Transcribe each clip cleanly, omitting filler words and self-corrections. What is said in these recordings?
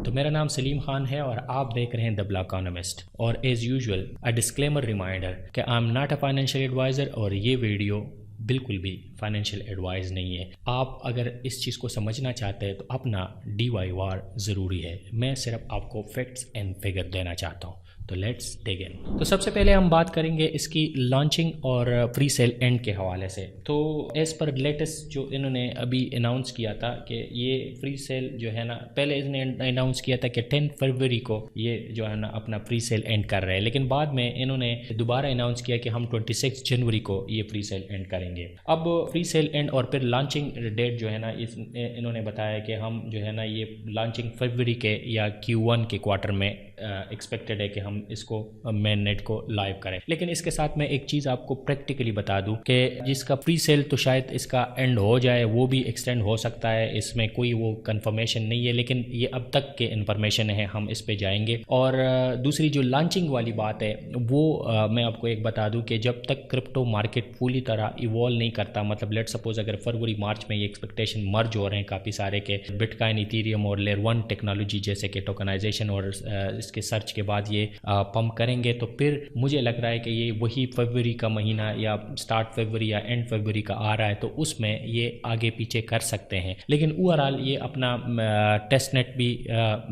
تو میرا نام سلیم خان ہے اور آپ دیکھ رہے ہیں دا بلاکانومسٹ، اور as usual a disclaimer reminder کہ I am not a financial adviser, اور یہ ویڈیو بالکل بھی فائنینشیل ایڈوائز نہیں ہے۔ آپ اگر اس چیز کو سمجھنا چاہتے ہیں تو اپنا ڈی وائی وار ضروری ہے، میں صرف آپ کو فیکٹس اینڈ فگر دینا چاہتا ہوں۔ تو لیٹس ڈگ ان۔ تو سب سے پہلے ہم بات کریں گے اس کی لانچنگ اور پری سیل اینڈ کے حوالے سے۔ تو ایز پر لیٹسٹ جو انہوں نے ابھی اناؤنس کیا تھا کہ یہ فری سیل جو ہے نا، پہلے اس نے اناؤنس کیا تھا کہ 10 فروری کو یہ جو ہے نا اپنا فری سیل اینڈ کر رہے ہیں، لیکن بعد میں انہوں نے دوبارہ اناؤنس کیا کہ ہم 26 جنوری کو یہ فری سیل اینڈ کریں گے۔ اب فری سیل اینڈ اور پھر لانچنگ ڈیٹ جو ہے نا انہوں نے بتایا کہ ہم جو ہے نا یہ لانچنگ فروری کے یا Q1 کے کوارٹر میں ایکسپیکٹڈ ہے کہ ہم اس کو مین نیٹ کو لائیو کریں۔ لیکن اس کے ساتھ میں ایک چیز آپ کو پریکٹیکلی بتا دوں کہ جس کا پری سیل تو شاید اس کا اینڈ ہو جائے، وہ بھی ایکسٹینڈ ہو سکتا ہے، اس میں کوئی وہ کنفرمیشن نہیں ہے، لیکن یہ اب تک کے انفارمیشن ہے، ہم اس پہ جائیں گے۔ اور دوسری جو لانچنگ والی بات ہے وہ میں آپ کو ایک بتا دوں کہ جب تک کرپٹو مارکیٹ پوری طرح ایوالو نہیں کرتا، مطلب لیٹ سپوز اگر فروری مارچ میں یہ ایکسپیکٹیشن مرج ہو رہے ہیں کافی سارے کہ بٹ کائن، ایتھیریم اور لیئر 1 ٹیکنالوجی جیسے کہ ٹوکنائزیشن اور اس کے سرچ کے بعد یہ پمپ کریں گے، تو پھر مجھے لگ رہا ہے کہ یہ وہی فروری کا مہینہ یا سٹارٹ فروری یا اینڈ فروری کا آ رہا ہے، تو اس میں یہ آگے پیچھے کر سکتے ہیں۔ لیکن اوورآل یہ اپنا ٹیسٹ نیٹ بھی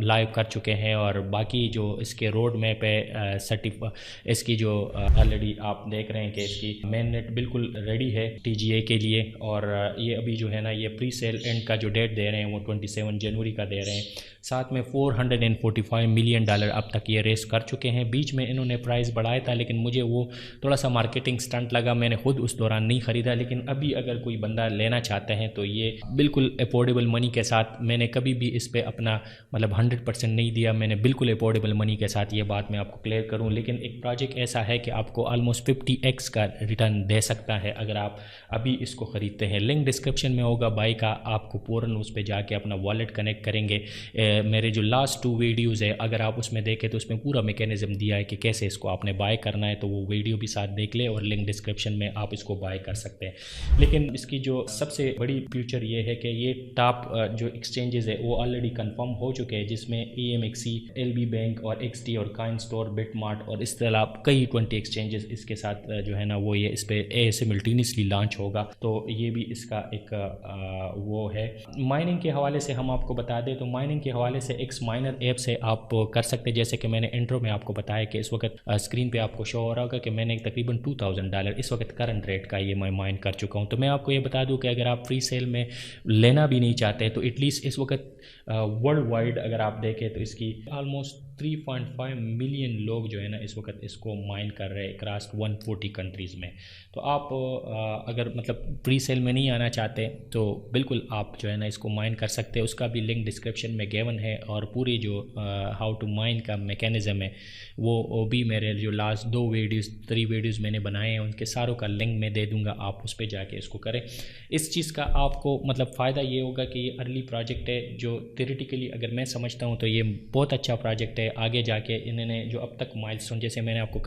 لائیو کر چکے ہیں، اور باقی جو اس کے روڈ میپ ہے اس کی جو آلریڈی آپ دیکھ رہے ہیں کہ اس کی مین نیٹ بالکل ریڈی ہے TGA کے لیے، اور یہ ابھی جو ہے نا یہ پری سیل اینڈ کا جو ڈیٹ دے رہے ہیں وہ 27 جنوری کا دے رہے ہیں۔ ساتھ میں $445 ملین اب تک یہ ریس کر چکے ہیں۔ بیچ میں انہوں نے پرائز بڑھایا تھا، لیکن مجھے وہ تھوڑا سا مارکیٹنگ سٹنٹ لگا، میں نے خود اس دوران نہیں خریدا، لیکن ابھی اگر کوئی بندہ لینا چاہتے ہیں تو یہ بالکل افورڈیبل منی کے ساتھ، میں نے کبھی بھی اس پہ اپنا مطلب 100% نہیں دیا، میں نے بالکل افورڈیبل منی کے ساتھ، یہ بات میں آپ کو کلیئر کروں۔ لیکن ایک پروجیکٹ ایسا ہے کہ آپ کو آلموسٹ 50x کا ریٹرن دے سکتا ہے اگر آپ ابھی اس کو خریدتے ہیں۔ لنک ڈسکرپشن میں ہوگا بائی کا، آپ کو فوراً اس پہ جا کے اپنا والیٹ کنیکٹ کریں گے۔ میرے جو لاسٹ 2 ویڈیوز ہے اگر آپ اس میں دیکھیں تو اس میں پورا میکینزم دیا ہے کہ کیسے اس کو آپ نے بائی کرنا ہے، تو وہ ویڈیو بھی ساتھ دیکھ لیں اور لنک ڈسکرپشن میں آپ اس کو بائی کر سکتے ہیں۔ لیکن اس کی جو سب سے بڑی فیوچر یہ ہے کہ یہ ٹاپ جو ایکسچینجز ہے وہ آلریڈی کنفرم ہو چکے ہیں، جس میں EMXC، LB بینک اور XT اور کائن اسٹور، بٹ مارٹ اور اس طرح کئی 20 ایکسچینجز اس کے ساتھ جو ہے نا وہ یہ اس پہ سملٹینیسلی لانچ ہوگا، تو یہ بھی اس کا ایک وہ ہے۔ مائننگ کے حوالے سے ہم آپ کو بتا دیں تو مائننگ کے حوالے سے ایکس مائنر ایپ سے آپ کر سکتے ہیں، جیسے کہ میں نے انٹرو میں آپ کو بتایا کہ اس وقت اسکرین پہ آپ کو شو ہو رہا ہوگا کہ میں نے تقریباً $2000 اس وقت کرنٹ ریٹ کا یہ میں مائن کر چکا ہوں۔ تو میں آپ کو یہ بتا دوں کہ اگر آپ فری سیل میں لینا بھی نہیں چاہتے تو ایٹ لیسٹ اس وقت ورلڈ وائڈ اگر آپ دیکھیں تو اس کی آلموسٹ 3.5 ملین لوگ جو ہے نا اس وقت اس کو مائن کر رہے ہیں اکراس 140 کنٹریز میں۔ تو آپ اگر مطلب فری سیل میں نہیں آنا چاہتے تو بالکل آپ جو ہے نا اس کو مائن کر سکتے ہیں، اس کا بھی لنک ڈسکرپشن میں گیون ہے، اور پوری جو ہاؤ ٹو مائن کا میکینزم ہے وہ بھی میرے جو لاسٹ 3 ویڈیوز میں نے بنائے ہیں ان کے ساروں کا لنک میں دے دوں گا، آپ اس پہ جا کے اس کو کریں۔ اس چیز کا آپ کو مطلب فائدہ یہ ہوگا کہ یہ ارلی پروجیکٹ ہے، جو تھیوریٹیکلی اگر میں سمجھتا ہوں تو یہ بہت اچھا پروجیکٹ ہے۔ آگے جا کے انہوں نے جو اب تک مائلسٹون، جیسے میں نے آپ کو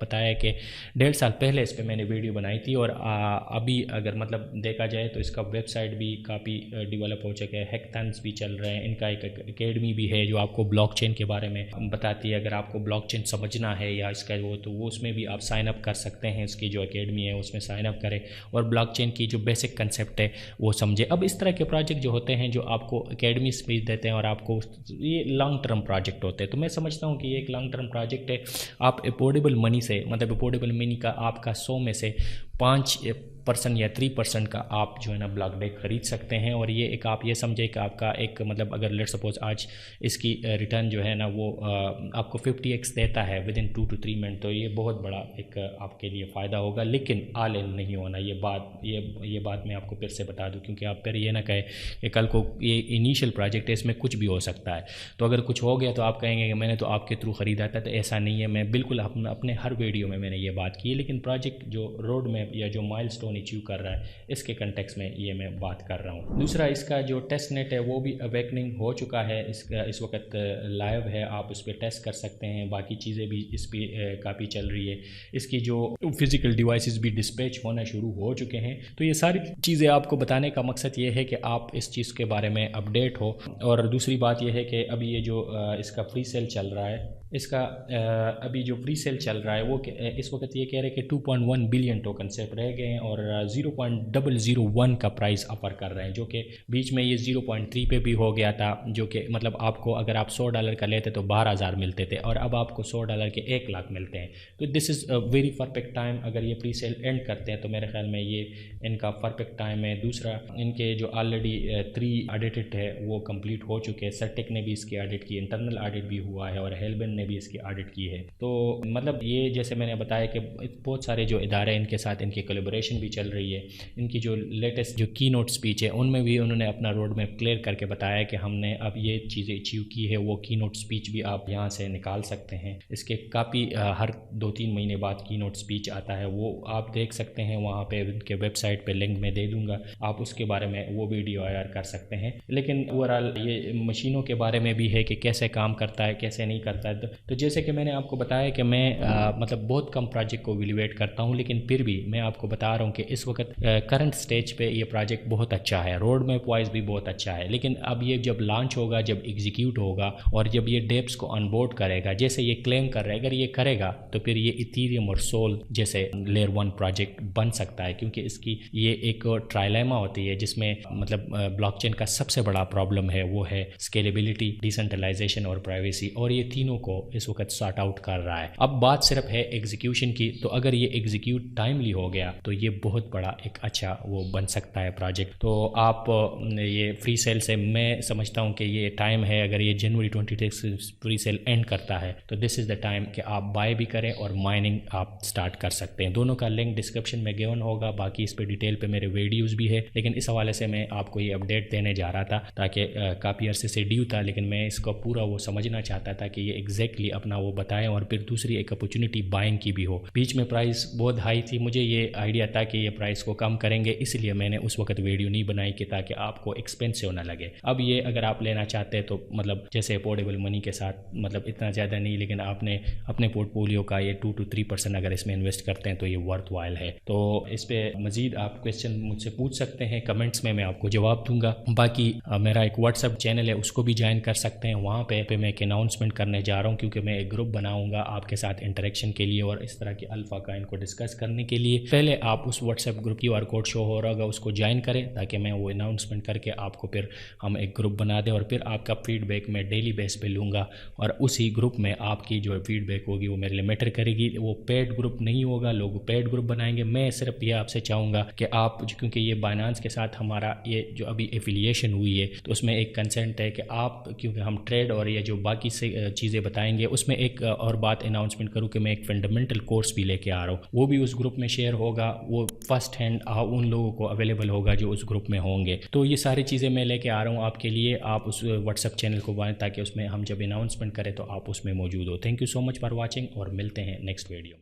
بتایا کہ 1.5 سال پہلے اس پہ میں نے ویڈیو بنائی تھی، اور ابھی اگر مطلب دیکھا جائے تو اس کا ویب سائٹ بھی کافی ڈیولپ ہو چکا ہے، ہیکتھانس بھی چل رہے ہیں، ان کا ایک اکیڈمی بھی ہے جو آپ کو بلاک چین کے بارے میں بتاتی ہے۔ اگر آپ کو بلاک چین سمجھنا ہے یا اس کا وہ تو وہ اس میں بھی آپ سائن اپ کر سکتے ہیں، اس کی جو اکیڈمی ہے اس میں سائن اپ کریں اور بلاک چین کی جو بیسک کنسیپٹ ہے وہ سمجھے۔ اب اس طرح کے پروجیکٹ جو ہوتے ہیں جو آپ کو اکیڈمیز بھی دیتے ہیں اور آپ کو یہ لانگ ٹرم پروجیکٹ ہوتے ہیں، تو میں سمجھتا ہوں کہ یہ ایک لانگ ٹرم پروجیکٹ ہے۔ آپ افورڈیبل منی سے مطلب افورڈیبل منی کا آپ کا 100 میں سے 5% یا 3% کا آپ جو ہے نا بلاک ڈے خرید سکتے ہیں، اور یہ ایک آپ یہ سمجھے کہ آپ کا ایک مطلب اگر لیٹ سپوز آج اس کی ریٹرن جو ہے نا وہ آپ کو 50x دیتا ہے ودن 2 to 3 منٹ، تو یہ بہت بڑا ایک آپ کے لیے فائدہ ہوگا، لیکن آل ان نہیں ہونا۔ یہ بات میں آپ کو پھر سے بتا دوں، کیونکہ آپ پھر یہ نہ کہیں کہ کل کو یہ انیشیل پروجیکٹ ہے اس میں کچھ بھی ہو سکتا ہے، تو اگر کچھ ہو گیا تو آپ کہیں گے کہ میں نے تو آپ کے تھرو خریدا تھا، تو ایسا نہیں ہے۔ میں بالکل اپنے ہر ویڈیو میں نے یہ بات کی ہے، لیکن پروجیکٹ جو روڈ میپ یا جو مائل سٹون اچیو کر رہا ہے اس کے کنٹیکس میں یہ میں بات کر رہا ہوں۔ دوسرا اس کا جو ٹیسٹ نیٹ ہے وہ بھی اویکننگ ہو چکا ہے، اس وقت لائیو ہے، آپ اس پہ ٹیسٹ کر سکتے ہیں، باقی چیزیں بھی اس پہ کافی چل رہی ہے، اس کی جو فزیکل ڈیوائسز بھی ڈسپیچ ہونا شروع ہو چکے ہیں۔ تو یہ ساری چیزیں آپ کو بتانے کا مقصد یہ ہے کہ آپ اس چیز کے بارے میں اپڈیٹ ہو۔ اور دوسری بات یہ ہے کہ ابھی یہ جو اس کا فری سیل چل رہا ہے، اس کا ابھی جو فری سیل چل رہا ہے وہ اس وقت یہ کہہ رہے کہ 2.1 بلین ٹوکن صرف رہ گئے ہیں اور 0.001 کا پرائز آفر کر رہے ہیں، جو کہ بیچ میں یہ 0.3 پہ بھی ہو گیا تھا، جو کہ مطلب آپ کو اگر آپ $100 کا لیتے تو 12,000 ملتے تھے اور اب آپ کو $100 کے 1 لاکھ ملتے ہیں۔ تو دس از اے ویری پرفیکٹ ٹائم، اگر یہ فری سیل اینڈ کرتے ہیں تو میرے خیال میں یہ ان کا پرفیکٹ ٹائم ہے۔ دوسرا ان کے جو آلریڈی 3 آڈیٹڈ ہے وہ کمپلیٹ ہو چکے ہیں، سرٹیک نے بھی اس کی آڈٹ کی، انٹرنل آڈٹ بھی ہوا ہے اور ہیلبن نے بھی اس کی آڈٹ کی ہے۔ تو مطلب یہ جیسے میں نے بتایا کہ بہت سارے جو ادارے ان کے ساتھ ان کی کولیبریشن بھی چل رہی ہے، ان کی جو لیٹسٹ جو کی نوٹ اسپیچ ہے ان میں بھی انہوں نے اپنا روڈ میپ کلیئر کر کے بتایا کہ ہم نے اب یہ چیزیں اچیو کی ہے، وہ کی نوٹ اسپیچ بھی آپ یہاں سے نکال سکتے ہیں، اس کے کافی ہر 2-3 مہینے بعد کی نوٹ اسپیچ آتا ہے، وہ آپ دیکھ سکتے ہیں، وہاں پہ ان کے ویب سائٹ پہ لنک میں دے دوں گا، آپ اس کے بارے میں وہ ویڈیو آر کر سکتے ہیں۔ لیکن اوورآل یہ مشینوں کے بارے میں بھی ہے کہ کیسے کام کرتا ہے کیسے نہیں کرتا ہے۔ تو جیسے کہ میں نے آپ کو بتایا کہ میں مطلب بہت کم پروجیکٹ کو ایویلویٹ کرتا ہوں، لیکن پھر بھی میں آپ کو بتا رہا ہوں کہ اس وقت کرنٹ سٹیج پہ یہ پروجیکٹ بہت اچھا ہے، روڈ میپ وائز بھی بہت اچھا ہے، لیکن اب یہ جب لانچ ہوگا، جب ایگزیکیوٹ ہوگا اور جب یہ ڈیپس کو آن بورڈ کرے گا، جیسے یہ کلیم کر رہا ہے، اگر یہ کرے گا تو پھر یہ ایتھیریم اور سول جیسے لیئر 1 پروجیکٹ بن سکتا ہے، کیونکہ اس کی یہ ایک ٹرائلیما ہوتی ہے جس میں مطلب بلاک چین کا سب سے بڑا پرابلم ہے وہ ہے اسکیلیبلٹی، ڈیسنٹرلائزیشن اور پرائیویسی، اور یہ تینوں کو اس وقت سارٹ آؤٹ کر رہا ہے۔ اب بات صرف ہے ایگزیکیوشن کی، تو اگر یہ ایگزیکیوٹ ٹائملی ہو گیا تو یہ بہت بڑا ایک اچھا وہ بن سکتا ہے پروجیکٹ۔ تو آپ یہ فری سیل سے میں سمجھتا ہوں کہ یہ ٹائم ہے، اگر یہ جنوری 26 فری سیل اینڈ کرتا ہے تو دس از دا ٹائم کہ آپ بائی بھی کریں اور مائننگ آپ سٹارٹ کر سکتے ہیں۔ دونوں کا لنک ڈسکرپشن میں گیون ہوگا، باقی اس پہ ڈیٹیل پہ میرے ویڈیوز بھی ہے، لیکن اس حوالے سے میں آپ کو یہ اپڈیٹ دینے جا رہا تھا تاکہ کافی عرصے سے ڈیو تھا، لیکن میں اس کو پورا وہ سمجھنا چاہتا تھا کہ یہ ایگزیکٹلی اپنا وہ بتائیں، اور پھر دوسری ایک اپرچونٹی بائنگ کی بھی ہو۔ بیچ میں پرائز بہت ہائی تھی، مجھے یہ آئیڈیا تھا کہ یہ پرائز کو کم کریں گے، اس لیے میں نے اس وقت ویڈیو نہیں بنائی کہ تاکہ آپ کو ایکسپینسو نہ لگے۔ اب یہ اگر آپ لینا چاہتے ہیں تو مطلب جیسے افورڈیبل منی کے ساتھ مطلب اتنا زیادہ نہیں، لیکن آپ نے اپنے پورٹ فولیو کا یہ 2 to 3% اگر اس میں انویسٹ کرتے ہیں تو یہ ورتھ وائل ہے۔ تو اس پہ مزید آپ کویسچن مجھ سے پوچھ سکتے ہیں کمنٹس میں آپ کو جواب دوں گا۔ باقی میرا ایک واٹس ایپ چینل ہے، اس کو بھی جوائن کر سکتے ہیں، وہاں پہ میں ایک اناؤنسمنٹ کرنے جا رہا ہوں، کیونکہ میں ایک گروپ بناؤں گا آپ کے ساتھ انٹریکشن کے لیے اور اس طرح کے الفا کائن کو ڈسکس کرنے کے لیے۔ پہلے آپ اس WhatsApp group QR code show ہو رہا ہوگا، اس کو جوائن کریں تاکہ میں وہ اناؤنسمنٹ کر کے آپ کو پھر ہم ایک گروپ بنا دیں، اور پھر آپ کا فیڈ بیک میں ڈیلی بیس پہ لوں گا، اور اسی گروپ میں آپ کی جو فیڈ بیک ہوگی وہ میرے لیے میٹر کرے گی۔ وہ پیڈ گروپ نہیں ہوگا، لوگ پیڈ گروپ بنائیں گے۔ میں صرف یہ آپ سے چاہوں گا کہ آپ، کیونکہ یہ بائنانس کے ساتھ ہمارا یہ جو ابھی ایفیلیشن ہوئی ہے تو اس میں ایک کنسنٹ ہے کہ آپ، کیونکہ ہم ٹریڈ اور یہ جو باقی سے چیزیں بتائیں گے، اس میں ایک اور بات اناؤنسمنٹ کروں کہ میں ایک فنڈامنٹل کورس بھی لے کے آ رہا ہوں، وہ بھی اس گروپ میں شیئر ہوگا، وہ فرسٹ ہینڈ ان لوگوں کو اویلیبل ہوگا جو اس گروپ میں ہوں گے۔ تو یہ ساری چیزیں میں لے کے آ رہا ہوں آپ کے لیے، آپ اس واٹس ایپ چینل کو بنائیں تاکہ اس میں ہم جب اناؤنسمنٹ کریں تو آپ اس میں موجود ہو۔ Thank you so much for watching, اور ملتے ہیں نیکسٹ ویڈیو۔